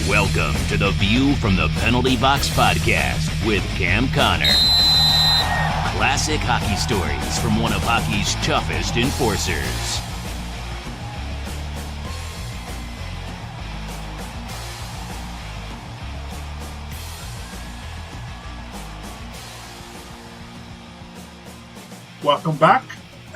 Welcome to the View from the Penalty Box podcast with Cam Connor. Classic hockey stories from one of hockey's toughest enforcers. Welcome back,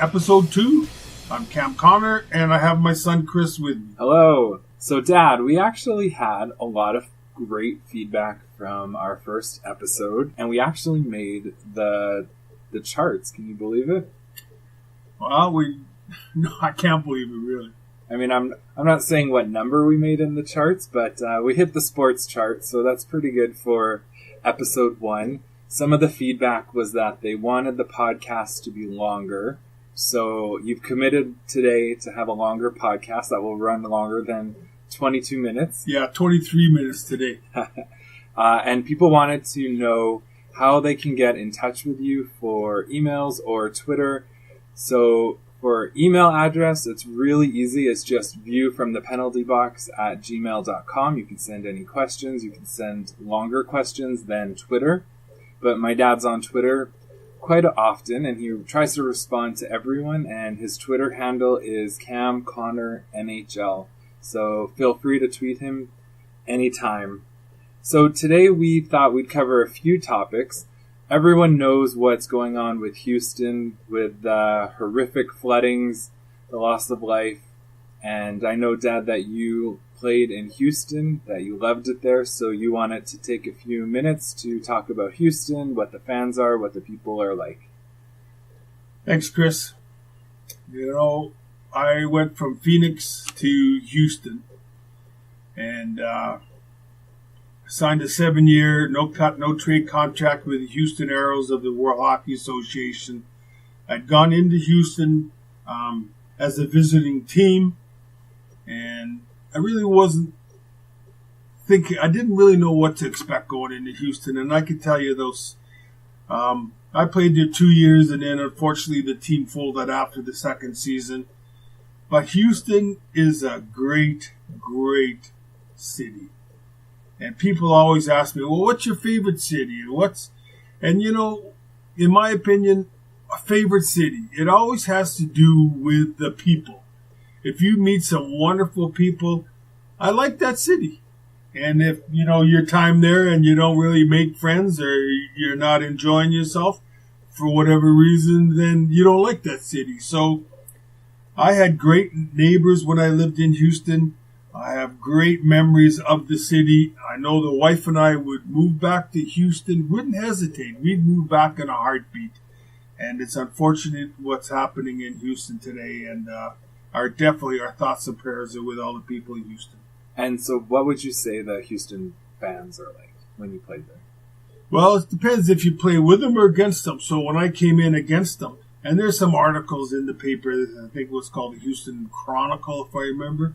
episode 2. I'm Cam Connor, and I have my son Chris with me. Hello. So, Dad, we actually had a lot of great feedback from our first episode, and we actually made the charts. Can you believe it? Well, no, I can't believe it, really. I mean, I'm not saying what number we made in the charts, but we hit the sports chart, so that's pretty good for episode 1. Some of the feedback was that they wanted the podcast to be longer. So you've committed today to have a longer podcast that will run longer than 22 minutes. Yeah, 23 minutes today. And people wanted to know how they can get in touch with you for emails or Twitter. So for email address, it's really easy. It's just viewfromthepenaltybox@gmail.com. You can send any questions. You can send longer questions than Twitter. But my dad's on Twitter quite often, and he tries to respond to everyone, and his Twitter handle is CamConnorNHL. So feel free to tweet him anytime. So today we thought we'd cover a few topics. Everyone knows what's going on with Houston, with the horrific floodings, the loss of life, and I know, Dad, that you played in Houston, that you loved it there, so you wanted to take a few minutes to talk about Houston, what the fans are, what the people are like. Thanks, Chris. You know, I went from Phoenix to Houston and signed a 7-year, no-cut, no-trade contract with the Houston Aeros of the World Hockey Association. I'd gone into Houston as a visiting team, and I really wasn't thinking, I didn't really know what to expect going into Houston, and I can tell you those, I played there 2 years, and then unfortunately the team folded after the second season. But Houston is a great, great city. And people always ask me, well, what's your favorite city? And you know, in my opinion, a favorite city, it always has to do with the people. If you meet some wonderful people, I like that city. And if, you know, your time there and you don't really make friends or you're not enjoying yourself for whatever reason, then you don't like that city. So I had great neighbors when I lived in Houston. I have great memories of the city. I know the wife and I would move back to Houston, wouldn't hesitate. We'd move back in a heartbeat. And it's unfortunate what's happening in Houston today. And our thoughts and prayers are with all the people in Houston. And so what would you say the Houston fans are like when you played there? Well, it depends if you play with them or against them. So when I came in against them, and there's some articles in the paper, I think it was called the Houston Chronicle, if I remember.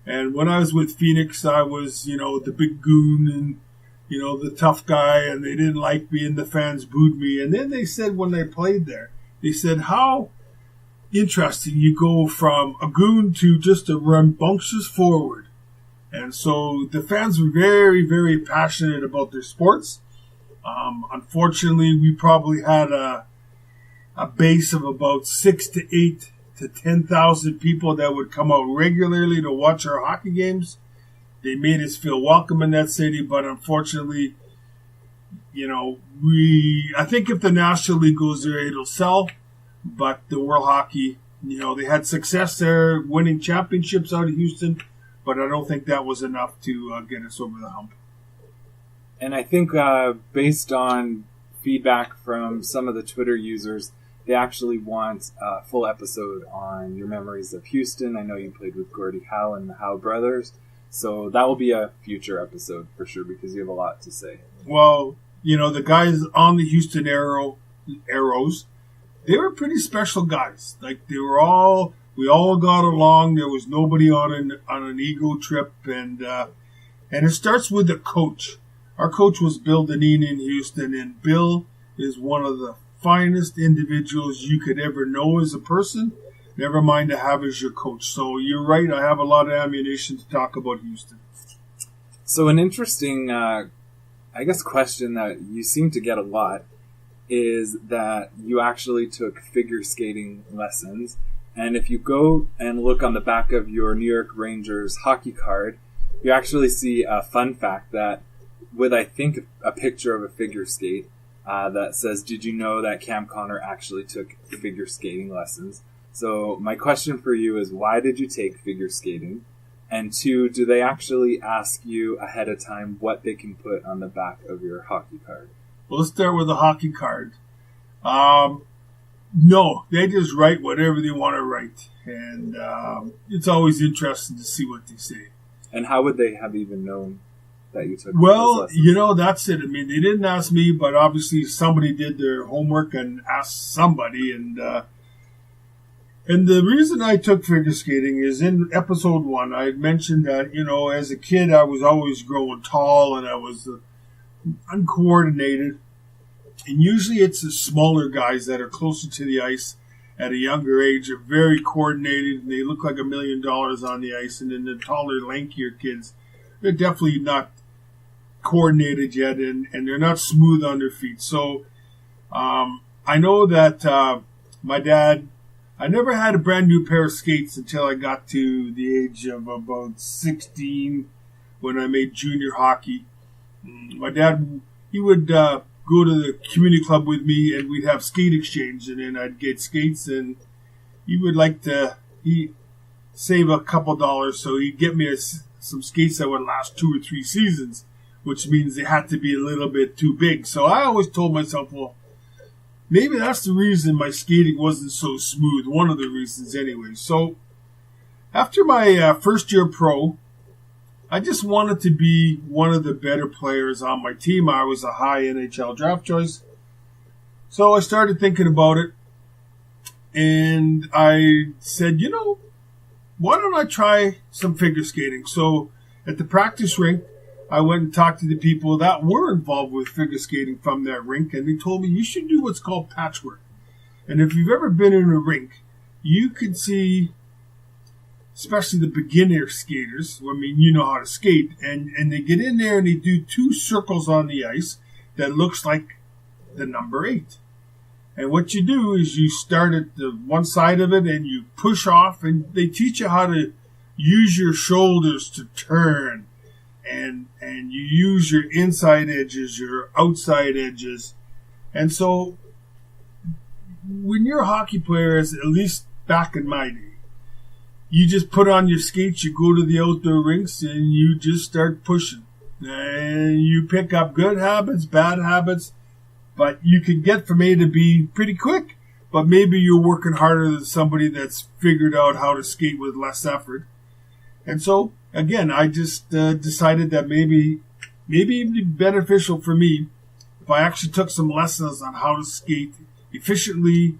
And when I was with Phoenix, I was, you know, the big goon and, you know, the tough guy, and they didn't like me, and the fans booed me. And then they said when they played there, they said, how interesting you go from a goon to just a rambunctious forward. And so the fans were very, very passionate about their sports. Unfortunately, we probably had a base of about 6,000 to 8,000 to 10,000 people that would come out regularly to watch our hockey games. They made us feel welcome in that city, but unfortunately, you know, I think if the National League goes there, it'll sell. But the World Hockey, you know, they had success there, winning championships out of Houston, but I don't think that was enough to get us over the hump. And I think based on feedback from some of the Twitter users, they actually want a full episode on your memories of Houston. I know you played with Gordie Howe and the Howe brothers, so that will be a future episode for sure because you have a lot to say. Well, you know, the guys on the Houston Aeros, they were pretty special guys. Like we all got along. There was nobody on an ego trip, and it starts with the coach. Our coach was Bill Deneen in Houston, and Bill is one of the finest individuals you could ever know as a person, never mind to have as your coach. So you're right, I have a lot of ammunition to talk about Houston. So an interesting, question that you seem to get a lot is that you actually took figure skating lessons. And if you go and look on the back of your New York Rangers hockey card, you actually see a fun fact that with, I think, a picture of a figure skate that says, "Did you know that Cam Connor actually took figure skating lessons?" So my question for you is, why did you take figure skating? And 2, do they actually ask you ahead of time what they can put on the back of your hockey card? Well, let's start with the hockey card. No, they just write whatever they want to write. And it's always interesting to see what they say. And how would they have even known that you took those lessons? That's it. I mean, they didn't ask me, but obviously somebody did their homework and asked somebody. And the reason I took figure skating is in episode 1, I had mentioned that, as a kid, I was always growing tall and I was uncoordinated. And usually it's the smaller guys that are closer to the ice at a younger age are very coordinated and they look like $1 million on the ice. And then the taller, lankier kids, they're definitely not coordinated yet and they're not smooth on their feet. So I know that my dad, I never had a brand new pair of skates until I got to the age of about 16 when I made junior hockey. My dad, he would go to the community club with me and we'd have skate exchange and then I'd get skates and he would he'd save a couple dollars so he'd get me some skates that would last 2 or 3 seasons, which means they had to be a little bit too big. So I always told myself, well, maybe that's the reason my skating wasn't so smooth. One of the reasons anyway. So after my first year pro, I just wanted to be one of the better players on my team. I was a high NHL draft choice. So I started thinking about it. And I said, why don't I try some figure skating? So at the practice rink, I went and talked to the people that were involved with figure skating from that rink, and they told me you should do what's called patchwork. And if you've ever been in a rink, you could see, especially the beginner skaters, you know how to skate, and they get in there and they do 2 circles on the ice that looks like the number 8. And what you do is you start at the one side of it and you push off, and they teach you how to use your shoulders to turn. And you use your inside edges, your outside edges. And so when you're a hockey player, at least back in my day, you just put on your skates, you go to the outdoor rinks, and you just start pushing. And you pick up good habits, bad habits, but you can get from A to B pretty quick. But maybe you're working harder than somebody that's figured out how to skate with less effort. And so, again, I just decided that maybe it'd be beneficial for me if I actually took some lessons on how to skate efficiently.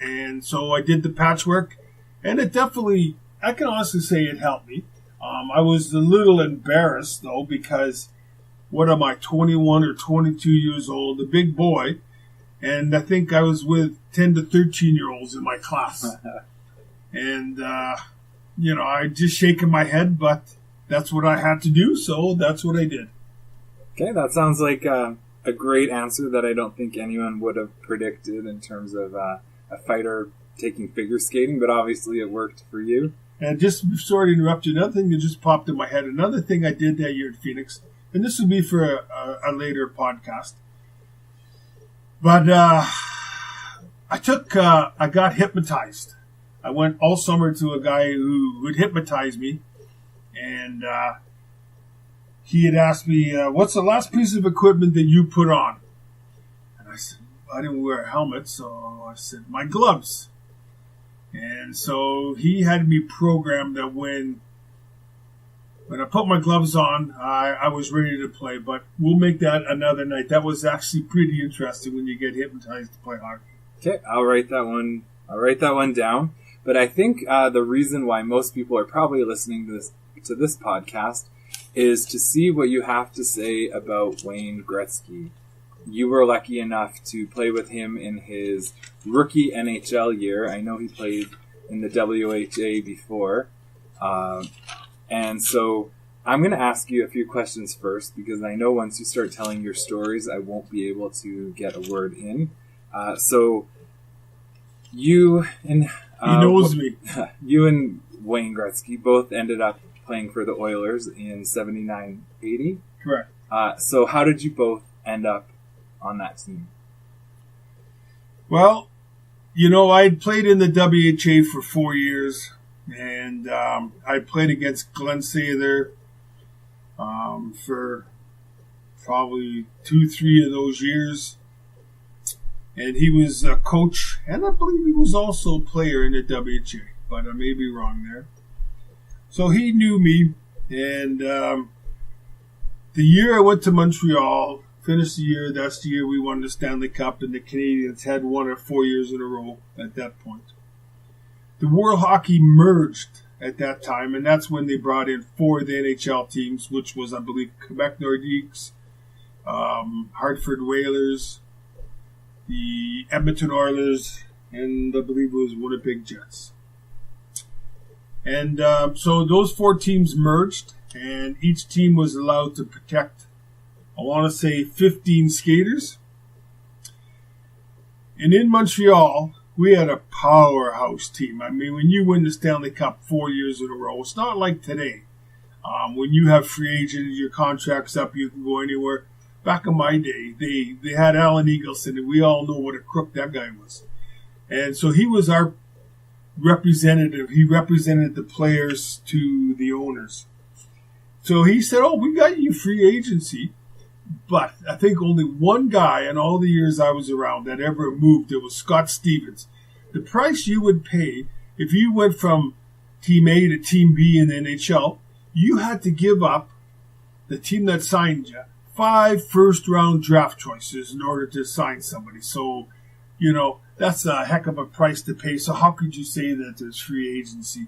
And so I did the patchwork, and it definitely, I can honestly say it helped me. I was a little embarrassed, though, because what am I, 21 or 22 years old, a big boy, and I think I was with 10 to 13-year-olds in my class. And, I just shaking my head, but that's what I had to do, so that's what I did. Okay, that sounds like a great answer that I don't think anyone would have predicted in terms of a fighter taking figure skating, but obviously it worked for you. And just, sorry to interrupt you, another thing that just popped in my head, another thing I did that year at Phoenix, and this will be for a later podcast, but I got hypnotized. I went all summer to a guy who would hypnotize me, and he had asked me, what's the last piece of equipment that you put on? And I said, I didn't wear a helmet, so I said, my gloves. And so he had me programmed that when I put my gloves on, I was ready to play. But we'll make that another night. That was actually pretty interesting when you get hypnotized to play hockey. Okay, I'll write that one down. But I think the reason why most people are probably listening to this podcast is to see what you have to say about Wayne Gretzky. You were lucky enough to play with him in his rookie NHL year. I know he played in the WHA before. And so I'm going to ask you a few questions first because I know once you start telling your stories, I won't be able to get a word in. So you and he knows me. You and Wayne Gretzky both ended up playing for the Oilers in 79-80. Correct. So how did you both end up on that team? Well, I'd played in the WHA for 4 years, and I played against Glen Sather for probably 2-3 of those years. And he was a coach, and I believe he was also a player in the WHA, but I may be wrong there. So he knew me, and the year I went to Montreal, finished the year, that's the year we won the Stanley Cup, and the Canadiens had won it 4 years in a row at that point. The World Hockey merged at that time, and that's when they brought in 4 of the NHL teams, which was, I believe, Quebec Nordiques, Hartford Whalers, the Edmonton Oilers, and I believe it was Winnipeg Jets. And so those 4 teams merged, and each team was allowed to protect, I want to say, 15 skaters. And in Montreal, we had a powerhouse team. I mean, when you win the Stanley Cup 4 years in a row, it's not like today. When you have free agents, your contract's up, you can go anywhere. Back in my day, they had Alan Eagleson, and we all know what a crook that guy was. And so he was our representative. He represented the players to the owners. So he said, we got you free agency. But I think only one guy in all the years I was around that ever moved, it was Scott Stevens. The price you would pay if you went from Team A to Team B in the NHL, you had to give up the team that signed you 5 first-round draft choices in order to sign somebody. So, that's a heck of a price to pay. So how could you say that there's free agency?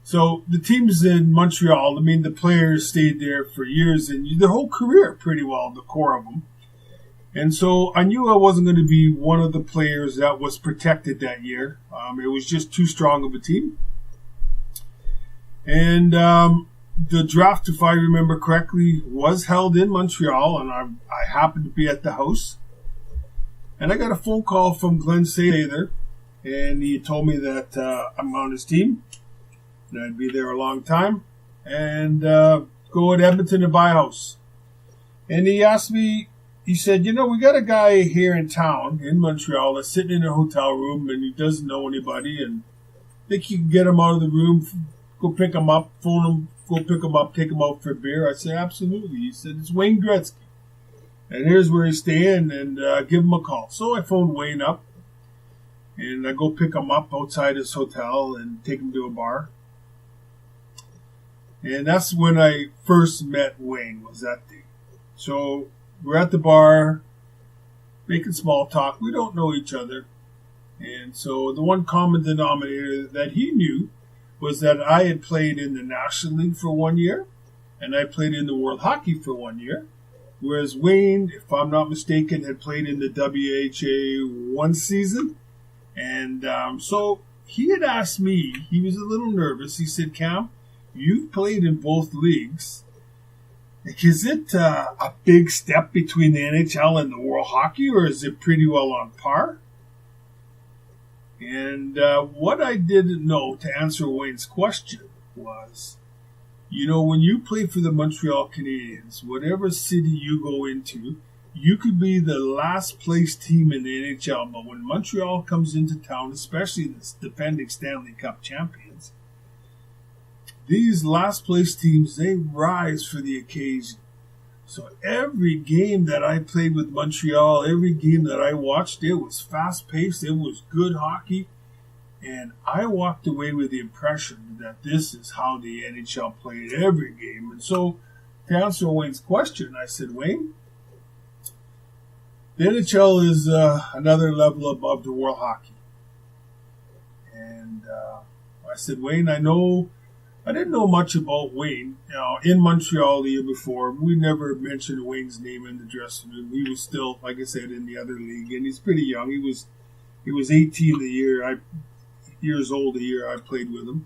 So the teams in Montreal, I mean, the players stayed there for years and their whole career pretty well, the core of them. And so I knew I wasn't going to be one of the players that was protected that year. It was just too strong of a team. And the draft, if I remember correctly, was held in Montreal, and I happened to be at the house. And I got a phone call from Glen Sather, and he told me that I'm on his team, and I'd be there a long time, and go to Edmonton and buy a house. And he asked me, he said, we got a guy here in town, in Montreal, that's sitting in a hotel room, and he doesn't know anybody, and I think you can get him out of the room, go pick him up, phone him, go pick him up, take him out for a beer. I said, absolutely. He said, it's Wayne Gretzky. And here's where he's staying, and give him a call. So I phoned Wayne up, and I go pick him up outside his hotel and take him to a bar. And that's when I first met Wayne, was that day. So we're at the bar, making small talk. We don't know each other. And so the one common denominator that he knew was that I had played in the National League for 1 year, and I played in the World Hockey for 1 year. Whereas Wayne, if I'm not mistaken, had played in the WHA 1 season. And so he had asked me, he was a little nervous. He said, Cam, you've played in both leagues. Is it a big step between the NHL and the World Hockey, or is it pretty well on par? And what I didn't know, to answer Wayne's question, was, when you play for the Montreal Canadiens, whatever city you go into, you could be the last place team in the NHL, but when Montreal comes into town, especially the defending Stanley Cup champions, these last place teams, they rise for the occasion. So every game that I played with Montreal, every game that I watched, it was fast-paced, it was good hockey, and I walked away with the impression that this is how the NHL played every game. And so, to answer Wayne's question, I said, Wayne, the NHL is another level above the World Hockey. And I said, Wayne, I didn't know much about Wayne. In Montreal the year before, we never mentioned Wayne's name in the dressing room. He was still, like I said, in the other league, and he's pretty young. He was 18 years old the year I played with him.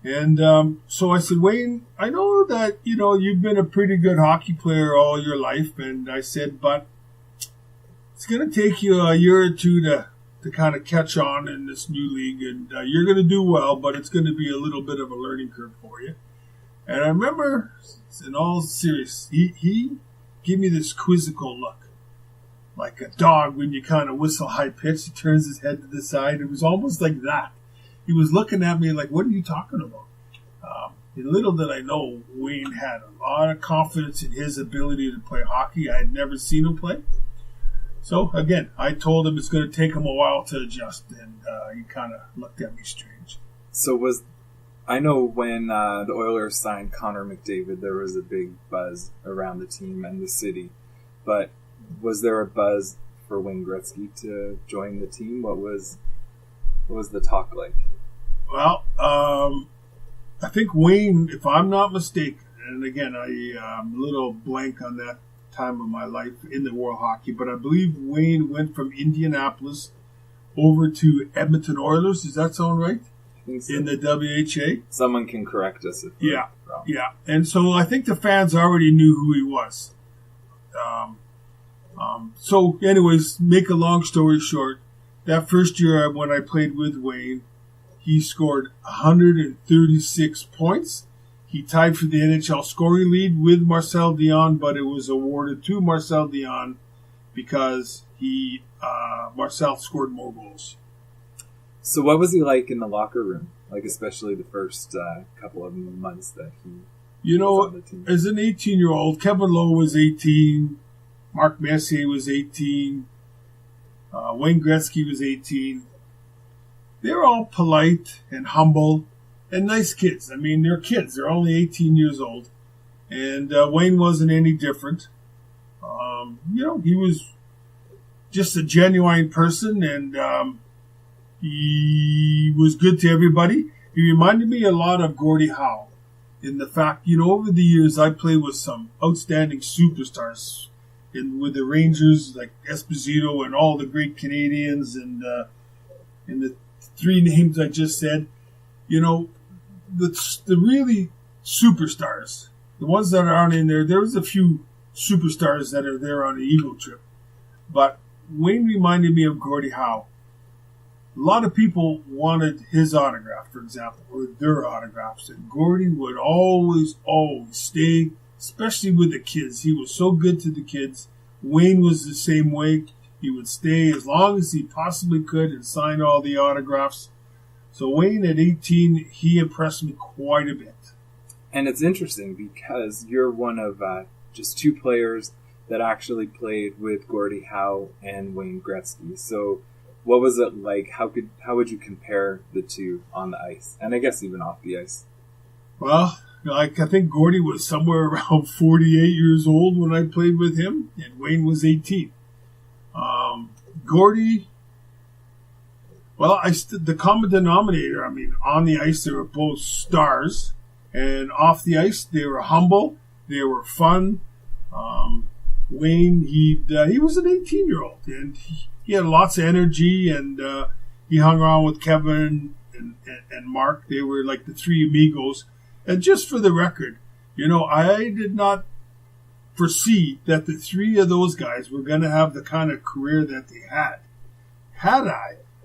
And so I said, Wayne, I know that, you've been a pretty good hockey player all your life. And I said, but it's going to take you a year or two to kind of catch on in this new league. And you're going to do well, but it's going to be a little bit of a learning curve for you. And I remember, in all serious, he gave me this quizzical look. Like a dog when you kind of whistle high pitch, he turns his head to the side. It was almost like that. He was looking at me like, what are you talking about? And little did I know, Wayne had a lot of confidence in his ability to play hockey. I had never seen him play. So, again, I told him it's going to take him a while to adjust, and he kind of looked at me strange. So I know when the Oilers signed Connor McDavid, there was a big buzz around the team and the city. But was there a buzz for Wayne Gretzky to join the team? What was the talk like? Well, I think Wayne, if I'm not mistaken, and again, I'm a little blank on that time of my life in the world hockey, but I believe Wayne went from Indianapolis over to Edmonton Oilers. Does that sound right? I think so. In the WHA? Someone can correct us if we're wrong. Yeah. And so I think the fans already knew who he was. So anyways, make a long story short, that first year when I played with Wayne, he scored 136 points. He tied for the NHL scoring lead with Marcel Dion, but it was awarded to Marcel Dion because Marcel scored more goals. So what was he like in the locker room? Like especially the first couple of months that he was on the team? As an 18-year-old, Kevin Lowe was 18, Mark Messier was 18, Wayne Gretzky was 18. They were all polite and humble and nice kids. I mean, they're kids. They're only 18 years old. And Wayne wasn't any different. He was just a genuine person, and he was good to everybody. He reminded me a lot of Gordie Howe in the fact, over the years I played with some outstanding superstars with the Rangers, like Esposito and all the great Canadians, and the three names I just said. The really superstars, the ones that aren't in there's a few superstars that are there on the ego trip. But Wayne reminded me of Gordie Howe. A lot of people wanted his autograph, for example, or their autographs. And Gordie would always stay, especially with the kids. He was so good to the kids. Wayne was the same way. He would stay as long as he possibly could and sign all the autographs. So Wayne, at 18, he impressed me quite a bit. And it's interesting because you're one of just two players that actually played with Gordie Howe and Wayne Gretzky. So what was it like? How would you compare the two on the ice? And I guess even off the ice. Well, I think Gordie was somewhere around 48 years old when I played with him, and Wayne was 18. Gordie... Well, the common denominator, on the ice they were both stars, and off the ice they were humble, they were fun. Wayne, he was an 18-year-old, and he had lots of energy, and he hung around with Kevin and Mark. They were like the three amigos. And just for the record, I did not foresee that the three of those guys were going to have the kind of career that they had. Had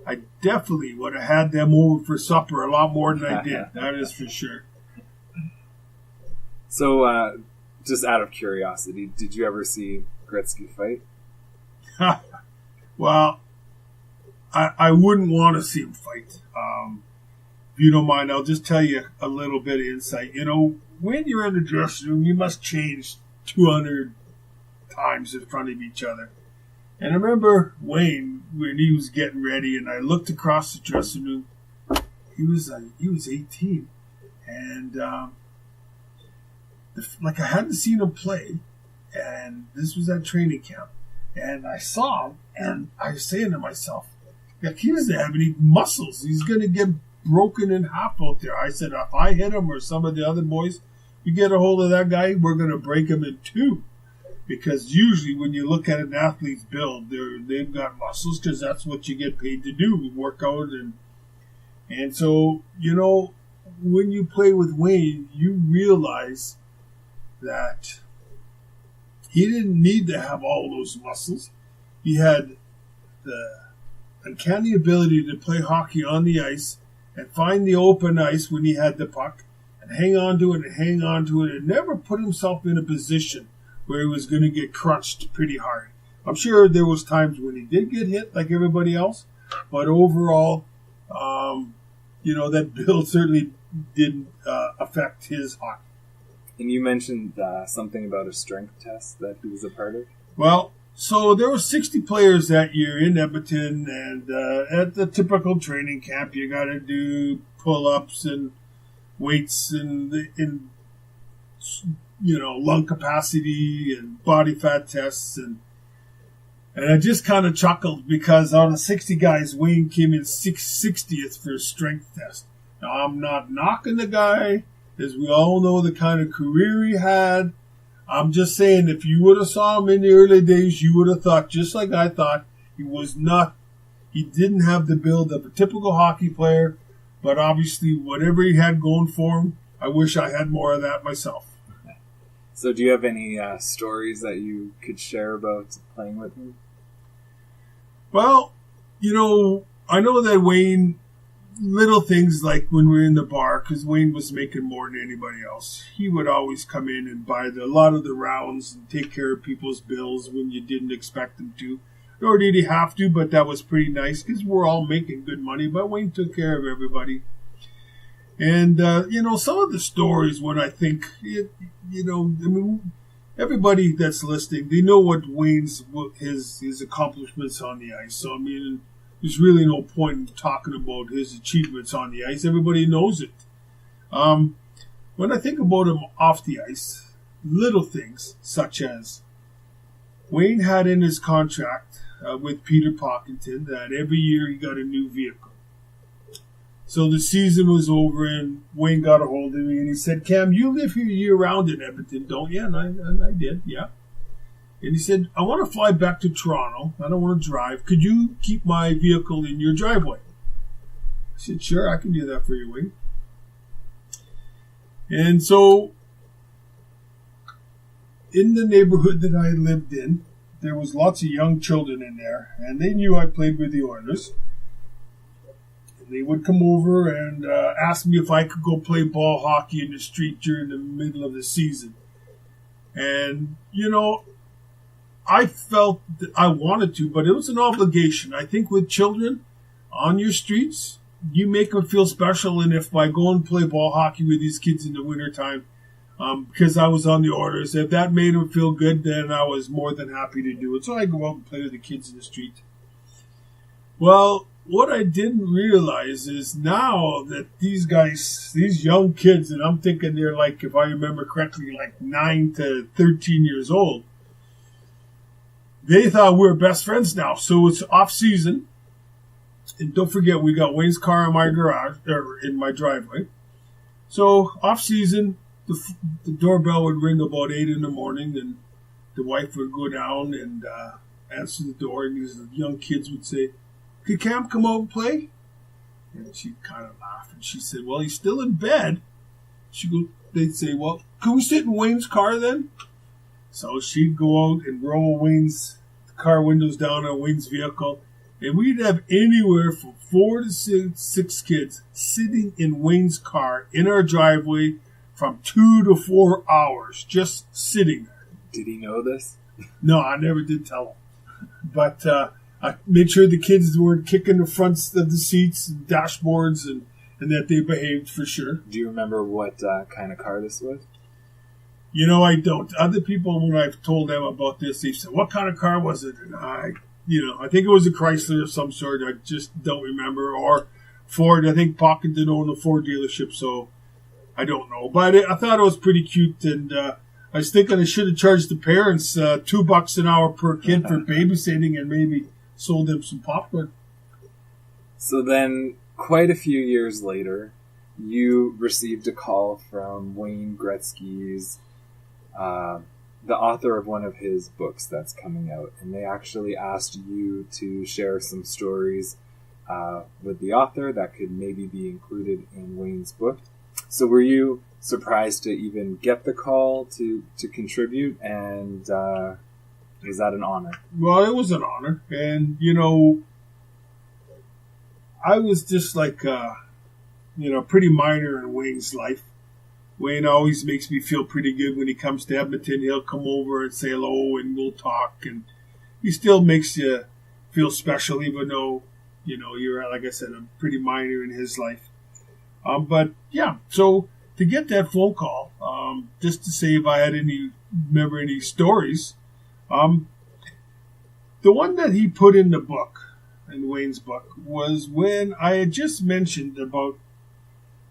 I definitely would have had them over for supper a lot more than I did. That is for sure. So, just out of curiosity, did you ever see Gretzky fight? Well, I wouldn't want to see him fight. If you don't mind, I'll just tell you a little bit of insight. When you're in the dressing room, you must change 200 times in front of each other. And I remember Wayne, when he was getting ready, and I looked across the dressing room, he was 18. And I hadn't seen him play, and this was at training camp. And I saw him, and I was saying to myself, he doesn't have any muscles. He's going to get broken in half out there. I said, if I hit him or some of the other boys, you get a hold of that guy, we're going to break him in two. Because usually when you look at an athlete's build, they've got muscles because that's what you get paid to do. We work out. And so, when you play with Wayne, you realize that he didn't need to have all those muscles. He had the uncanny ability to play hockey on the ice and find the open ice when he had the puck and hang on to it and hang on to it and never put himself in a position where he was going to get crunched pretty hard. I'm sure there was times when he did get hit like everybody else, but overall, that build certainly didn't affect his hockey. And you mentioned something about a strength test that he was a part of? Well, so there were 60 players that year in Edmonton, and at the typical training camp, you got to do pull-ups and weights and lung capacity and body fat tests. And I just kind of chuckled because out of 60 guys, Wayne came in 60th for his strength test. Now, I'm not knocking the guy, as we all know the kind of career he had. I'm just saying, if you would have saw him in the early days, you would have thought, just like I thought, he didn't have the build of a typical hockey player, but obviously whatever he had going for him, I wish I had more of that myself. So do you have any stories that you could share about playing with him? Well, I know that Wayne, little things like when we were in the bar, because Wayne was making more than anybody else, he would always come in and buy a lot of the rounds and take care of people's bills when you didn't expect him to. Nor did he have to, but that was pretty nice because we're all making good money, but Wayne took care of everybody. And, some of the stories when I think, everybody that's listening, they know what his accomplishments on the ice. So, there's really no point in talking about his achievements on the ice. Everybody knows it. When I think about him off the ice, little things such as Wayne had in his contract with Peter Pocklington that every year he got a new vehicle. So the season was over and Wayne got a hold of me and he said, "Cam, you live here year-round in Edmonton, don't you?" And I did, yeah. And he said, "I want to fly back to Toronto. I don't want to drive. Could you keep my vehicle in your driveway?" I said, "Sure, I can do that for you, Wayne." And so in the neighborhood that I lived in, there was lots of young children in there, and they knew I played with the Oilers. They would come over and ask me if I could go play ball hockey in the street during the middle of the season. And, I felt that I wanted to, but it was an obligation. I think with children on your streets, you make them feel special. And if I go and play ball hockey with these kids in the wintertime, because I was on the Oilers, if that made them feel good, then I was more than happy to do it. So I go out and play with the kids in the street. Well, what I didn't realize is now that these guys, these young kids, and I'm thinking they're like, if I remember correctly, like 9 to 13 years old, they thought we were best friends now. So it's off season. And don't forget, we got Wayne's car in my garage, or in my driveway. So off season, the doorbell would ring about 8 in the morning and the wife would go down and answer the door. And these young kids would say, "Could Cam come out and play?" And she'd kind of laugh. And she said, "Well, he's still in bed." They'd say, "Well, can we sit in Wayne's car then?" So she'd go out and roll Wayne's car windows down on Wayne's vehicle. And we'd have anywhere from 4 to 6 kids sitting in Wayne's car in our driveway from 2 to 4 hours, just sitting there. Did he know this? No, I never did tell him. But I made sure the kids weren't kicking the fronts of the seats and dashboards and that they behaved for sure. Do you remember what kind of car this was? I don't. Other people, when I've told them about this, they said, "What kind of car was it?" And I think it was a Chrysler of some sort. I just don't remember. Or Ford. I think Pocklington owned a Ford dealership, so I don't know. But I thought it was pretty cute, and I was thinking I should have charged the parents $2 an hour per kid for babysitting and maybe sold them some popcorn. So then, quite a few years later, you received a call from Wayne Gretzky's, the author of one of his books that's coming out, and they actually asked you to share some stories with the author that could maybe be included in Wayne's book. So were you surprised to even get the call to contribute, and is that an honor? Well, it was an honor, and I was just like pretty minor in Wayne's life. Wayne always makes me feel pretty good when he comes to Edmonton. He'll come over and say hello, and we'll talk, and he still makes you feel special, even though you're, like I said, a pretty minor in his life. But yeah, so to get that phone call, just to say if I had remember any stories, the one that he put in the book, in Wayne's book, was when I had just mentioned about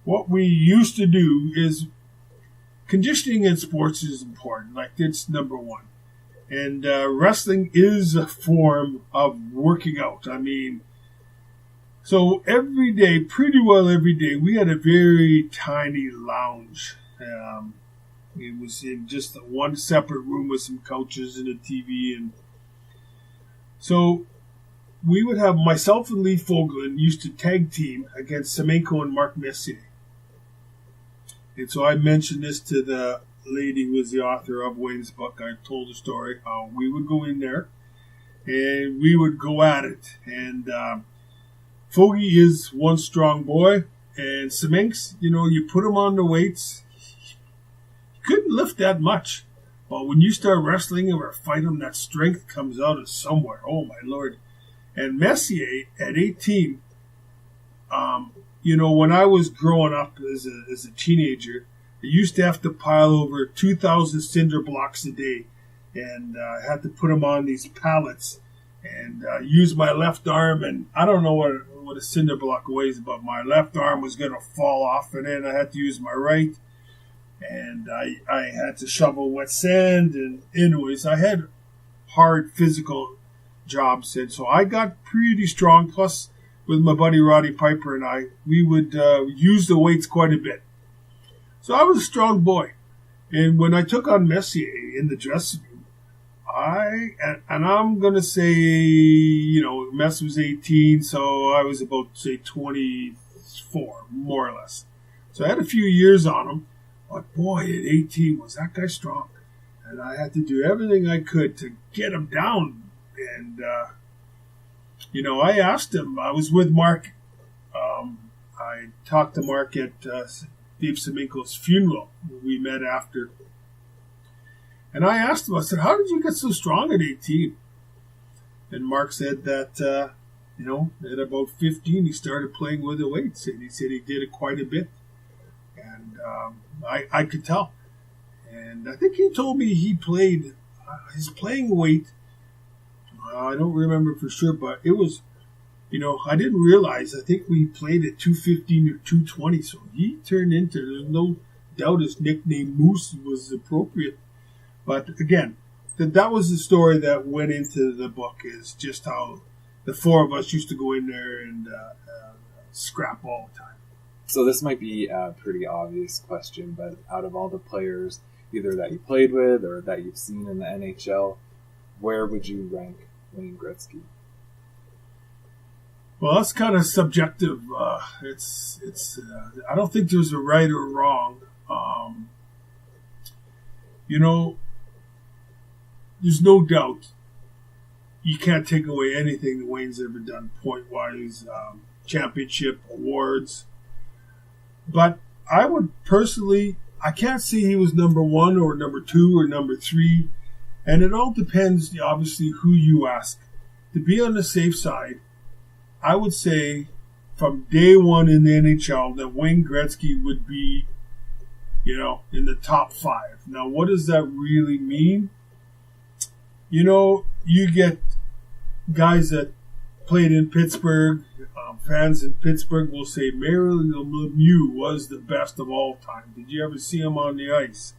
what we used to do is conditioning in sports is important. Like, it's number one. And wrestling is a form of working out. I mean, so every day, pretty well every day, we had a very tiny lounge. It was in just one separate room with some couches and a TV. And so we would have myself and Lee Fogelin used to tag team against Semenko and Mark Messier. And so I mentioned this to the lady who was the author of Wayne's book. I told the story how we would go in there and we would go at it. And Fogey is one strong boy, and Semenks, you put him on the weights, he couldn't lift that much. But when you start wrestling him or fight him, that strength comes out of somewhere. Oh my Lord. And Messier at 18, when I was growing up as a teenager, I used to have to pile over 2,000 cinder blocks a day, and I had to put them on these pallets and use my left arm. And I don't know what a cinder block weighs, but my left arm was going to fall off, and then I had to use my right. And I had to shovel wet sand, and anyways, I had hard physical jobs, and so I got pretty strong. Plus, with my buddy Roddy Piper and we would use the weights quite a bit. So I was a strong boy. And when I took on Messier in the dressing room, I'm going to say, Mess was 18, so I was about, say, 24, more or less. So I had a few years on him. But boy, at 18, was that guy strong. And I had to do everything I could to get him down. And, I asked him, I was with Mark. I talked to Mark at Dave Semenko's funeral. We met after. And I asked him, I said, how did you get so strong at 18? And Mark said that, at about 15, he started playing with the weights. And he said he did it quite a bit. And I could tell. And I think he told me he played his playing weight. I don't remember for sure, but it was, I didn't realize. I think we played at 215 or 220. So he turned into, there's no doubt his nickname Moose was appropriate. But again, that was the story that went into the book, is just how the four of us used to go in there and scrap all the time. So this might be a pretty obvious question, but out of all the players, either that you played with or that you've seen in the NHL, where would you rank Wayne Gretzky? Well, that's kind of subjective. It's. I don't think there's a right or wrong. There's no doubt you can't take away anything that Wayne's ever done, point-wise, championship, awards. But I would personally, I can't say he was number one or number two or number three. And it all depends, obviously, who you ask. To be on the safe side, I would say from day one in the NHL that Wayne Gretzky would be, in the top 5. Now, what does that really mean? You get guys that played in Pittsburgh. Fans in Pittsburgh will say Marilyn Lemieux was the best of all time. Did you ever see him on the ice?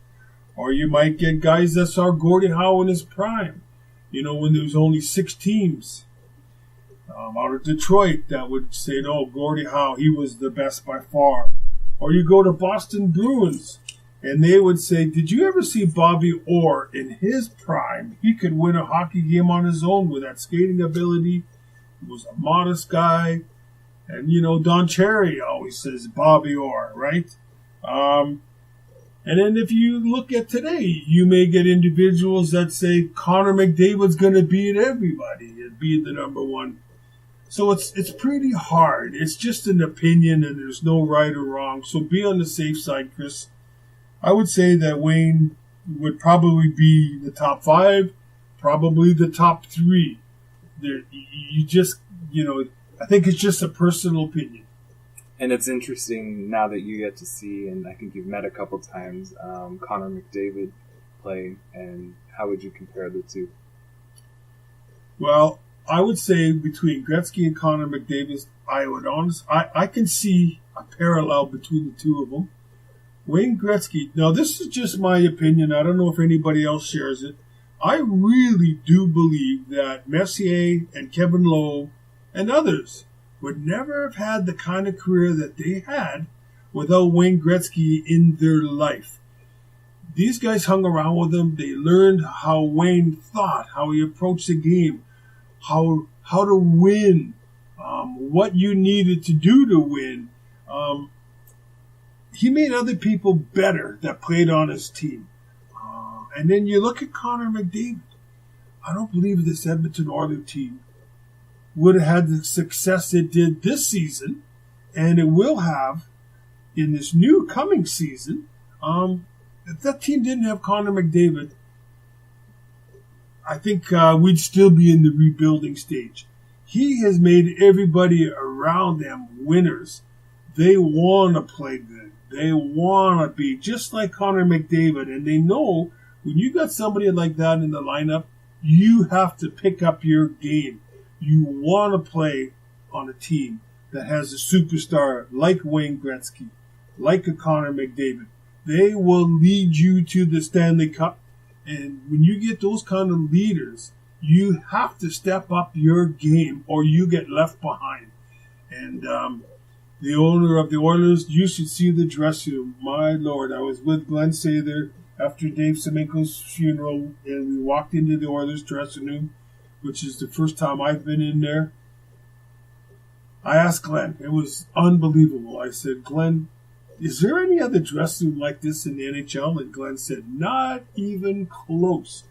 Or you might get guys that saw Gordie Howe in his prime, when there was only 6 teams. Out of Detroit that would say, no, Gordie Howe, he was the best by far. Or you go to Boston Bruins, and they would say, did you ever see Bobby Orr in his prime? He could win a hockey game on his own with that skating ability. He was a modest guy. And, Don Cherry always says Bobby Orr, right? And then if you look at today, you may get individuals that say Connor McDavid's going to beat everybody and be the number one. So it's pretty hard. It's just an opinion, and there's no right or wrong. So be on the safe side, Chris. I would say that Wayne would probably be the top 5, probably the top 3. I think it's just a personal opinion. And it's interesting now that you get to see, and I think you've met a couple times, Connor McDavid play, and how would you compare the two? Well, I would say between Gretzky and Connor McDavid, I can see a parallel between the two of them. Wayne Gretzky, now this is just my opinion, I don't know if anybody else shares it. I really do believe that Messier and Kevin Lowe and others would never have had the kind of career that they had without Wayne Gretzky in their life. These guys hung around with him. They learned how Wayne thought, how he approached the game, how to win, what you needed to do to win. He made other people better that played on his team. And then you look at Connor McDavid. I don't believe this Edmonton Oilers team would have had the success it did this season, and it will have in this new coming season. If that team didn't have Connor McDavid, I think we'd still be in the rebuilding stage. He has made everybody around them winners. They want to play good. They want to be just like Connor McDavid, and they know when you got somebody like that in the lineup, you have to pick up your game. You want to play on a team that has a superstar like Wayne Gretzky, like a Connor McDavid. They will lead you to the Stanley Cup. And when you get those kind of leaders, you have to step up your game or you get left behind. And the owner of the Oilers, you should see the dressing room. My Lord, I was with Glen Sather after Dave Semenko's funeral, and we walked into the Oilers dressing room, which is the first time I've been in there. I asked Glenn. It was unbelievable. I said, Glenn, is there any other dressing room like this in the NHL? And Glenn said, not even close.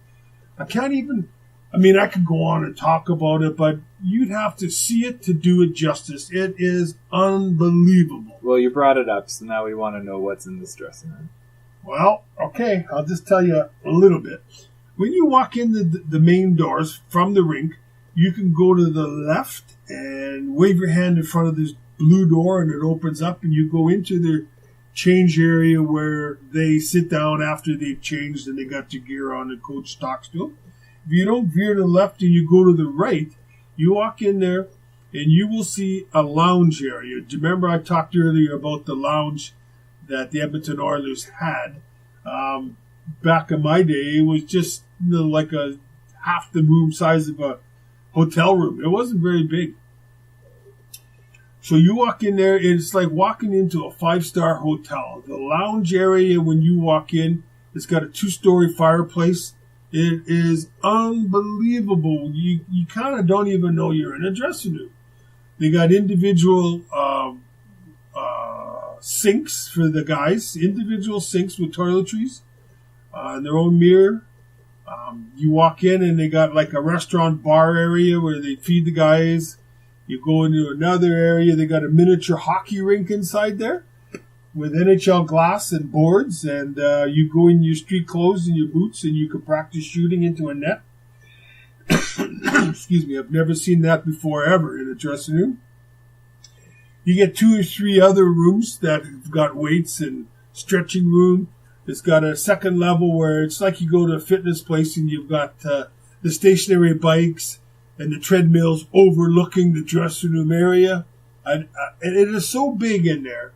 I could go on and talk about it, but you'd have to see it to do it justice. It is unbelievable. Well, you brought it up, so now we want to know what's in this dressing room. Well, okay, I'll just tell you a little bit. When you walk in the main doors from the rink, you can go to the left and wave your hand in front of this blue door, and it opens up, and you go into the change area where they sit down after they've changed and they got your gear on and coach talks to them. If you don't veer to the left and you go to the right, you walk in there and you will see a lounge area. Do you remember I talked earlier about the lounge that the Edmonton Oilers had? Back in my day, it was just like a half the room size of a hotel room. It wasn't very big. So you walk in there, it's like walking into a 5-star hotel. The lounge area, when you walk in, it's got a 2-story fireplace. It is unbelievable. You kind of don't even know you're in a dressing room. They got individual sinks for the guys, individual sinks with toiletries, and their own mirror. You walk in and they got like a restaurant bar area where they feed the guys. You go into another area, they got a miniature hockey rink inside there with NHL glass and boards, and you go in your street clothes and your boots and you can practice shooting into a net. Excuse me, I've never seen that before ever in a dressing room. You get 2 or 3 other rooms that have got weights and stretching room. It's got a second level where it's like you go to a fitness place and you've got the stationary bikes and the treadmills overlooking the dressing room area. And it is so big in there.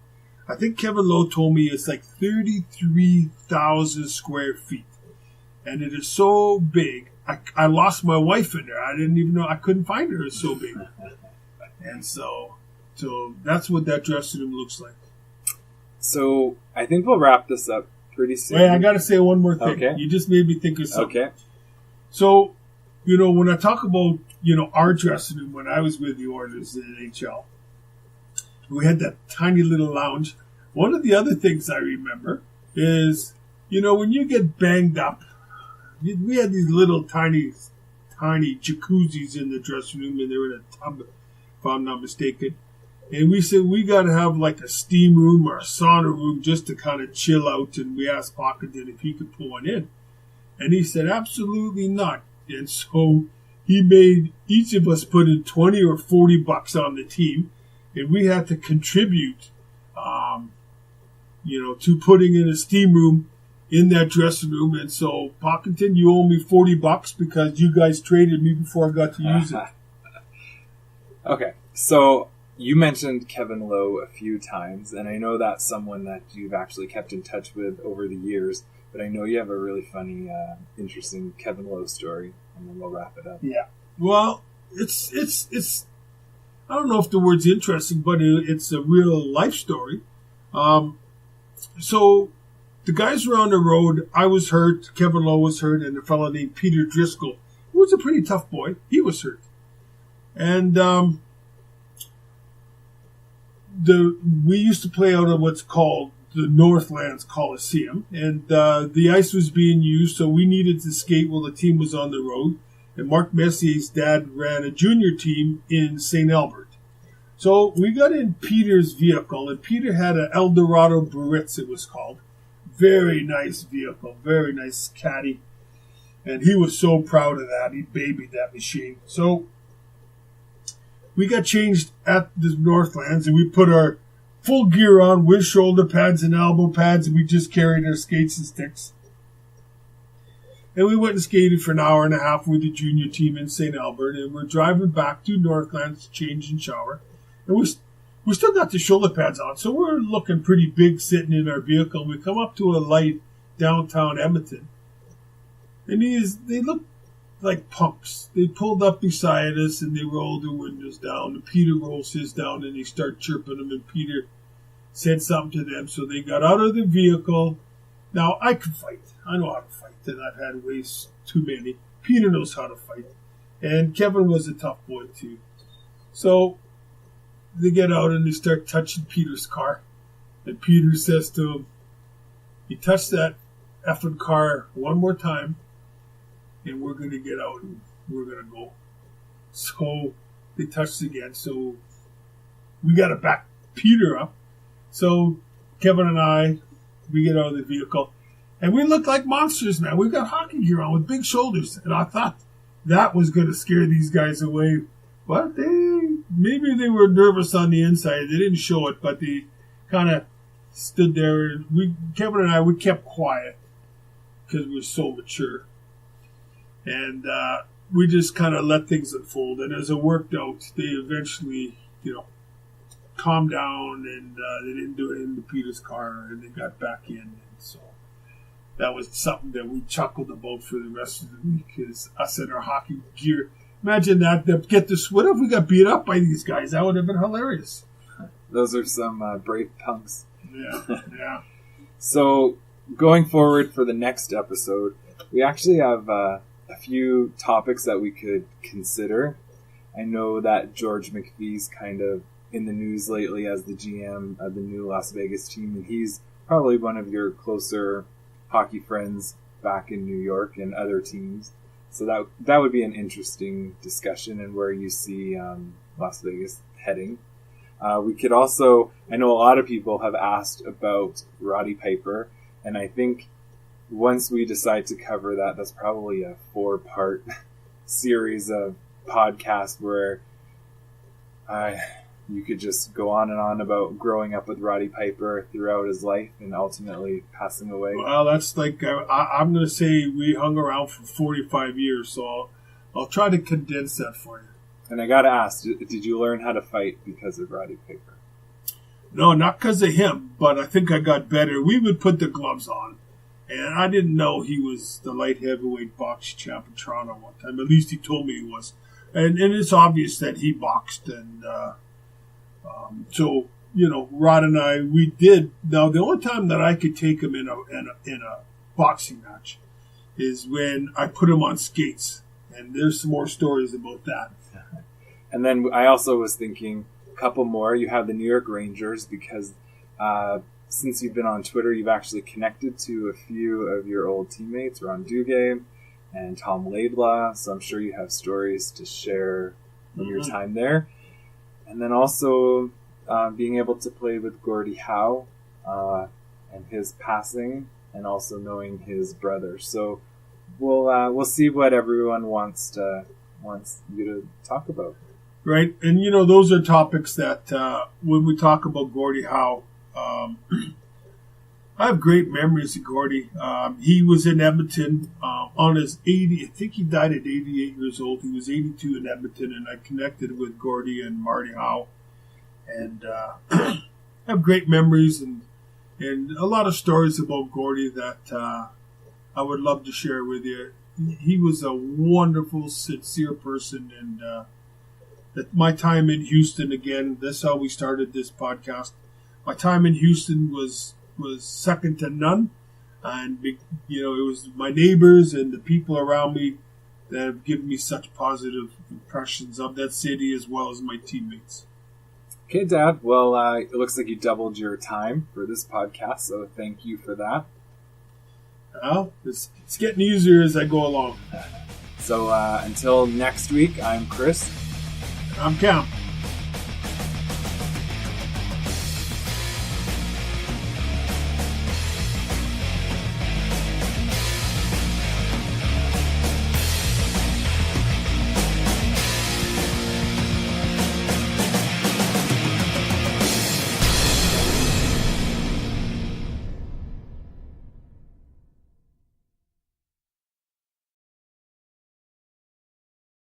I think Kevin Lowe told me it's like 33,000 square feet. And it is so big. I lost my wife in there. I didn't even know. I couldn't find her. It's so big. And so that's what that dressing room looks like. So I think we'll wrap this up pretty soon. Wait, I got to say one more thing. Okay. You just made me think of something. Okay. So, when I talk about, our dressing room when I was with the Oilers in the NHL, we had that tiny little lounge. one of the other things I remember is, when you get banged up, we had these little tiny jacuzzis in the dressing room, and they were in a tub, if I'm not mistaken. And we said we got to have like a steam room or a sauna room just to kind of chill out. And we asked Pocketon if he could put one in. And he said, absolutely not. And so he made each of us put in 20 or 40 bucks on the team. And we had to contribute, to putting in a steam room in that dressing room. And so, Pocketon, you owe me 40 bucks because you guys traded me before I got to use it. Okay, so you mentioned Kevin Lowe a few times, and I know that's someone that you've actually kept in touch with over the years, but I know you have a really funny, interesting Kevin Lowe story, and then we'll wrap it up. Yeah. Well, it's I don't know if the word's interesting, but it's a real life story. So the guys were on the road. I was hurt. Kevin Lowe was hurt, and a fellow named Peter Driscoll, who was a pretty tough boy, he was hurt. And we used to play out of what's called the Northlands Coliseum, and the ice was being used, so we needed to skate while the team was on the road. And Mark Messier's dad ran a junior team in St. Albert. So we got in Peter's vehicle, and Peter had an Eldorado Buritz, it was called. Very nice vehicle, very nice caddy. And he was so proud of that. He babied that machine. So we got changed at the Northlands, and we put our full gear on with shoulder pads and elbow pads, and we just carried our skates and sticks. And we went and skated for an hour and a half with the junior team in St. Albert, and we're driving back to Northlands to change and shower. And we still got the shoulder pads on, so we're looking pretty big sitting in our vehicle. We come up to a light downtown Edmonton, and they looked like punks. They pulled up beside us, and they rolled their windows down. And Peter rolls his down, and they start chirping them, and Peter said something to them, so they got out of the vehicle. Now, I can fight. I know how to fight, and I've had ways too many. Peter knows how to fight, and Kevin was a tough boy, too. So they get out, and they start touching Peter's car, and Peter says to him, "You touch that effing car one more time, and we're going to get out, and we're going to go." So they touched again, so we got to back Peter up. So Kevin and I, we get out of the vehicle, and we look like monsters, man. We've got hockey gear on with big shoulders, and I thought that was going to scare these guys away. But maybe they were nervous on the inside. They didn't show it, but they kind of stood there. And Kevin and I, we kept quiet because we were so mature. And we just kind of let things unfold. And as it worked out, they eventually, calmed down, and they didn't do it into Peter's car, and they got back in. And so that was something that we chuckled about for the rest of the week, is us in our hockey gear. Imagine that. What if we got beat up by these guys? That would have been hilarious. Those are some brave punks. Yeah. So going forward for the next episode, we actually have a few topics that we could consider. I know that George McPhee's kind of in the news lately as the GM of the new Las Vegas team, and he's probably one of your closer hockey friends back in New York and other teams. So that would be an interesting discussion, and where you see Las Vegas heading. We could also, I know a lot of people have asked about Roddy Piper, and I think once we decide to cover that, that's probably a 4-part series of podcasts where you could just go on and on about growing up with Roddy Piper throughout his life and ultimately passing away. Well, that's like, I'm going to say we hung around for 45 years, so I'll try to condense that for you. And I got to ask, did you learn how to fight because of Roddy Piper? No, not because of him, but I think I got better. We would put the gloves on, and I didn't know he was the light heavyweight box champ in Toronto one time. At least he told me he was. And it's obvious that he boxed, and so, Rod and I, we did. Now, the only time that I could take him in a boxing match is when I put him on skates, and there's some more stories about that. And then I also was thinking a couple more. You have the New York Rangers because since you've been on Twitter, you've actually connected to a few of your old teammates, Ron Duguay and Tom Laidlaw. So I'm sure you have stories to share from your time there. And then also being able to play with Gordie Howe and his passing, and also knowing his brother. So we'll see what everyone wants you to talk about. Right, and those are topics that when we talk about Gordie Howe, I have great memories of Gordie. He was in Edmonton on his 80. I think he died at 88 years old. He was 82 in Edmonton, and I connected with Gordie and Marty Howe, and I have great memories and a lot of stories about Gordie that I would love to share with you. He was a wonderful, sincere person, and at my time in Houston, again, that's how we started this podcast. My time in Houston was second to none, and it was my neighbors and the people around me that have given me such positive impressions of that city as well as my teammates. Okay, Dad. Well, it looks like you doubled your time for this podcast, so thank you for that. Well, it's getting easier as I go along. So until next week, I'm Chris. I'm Cam.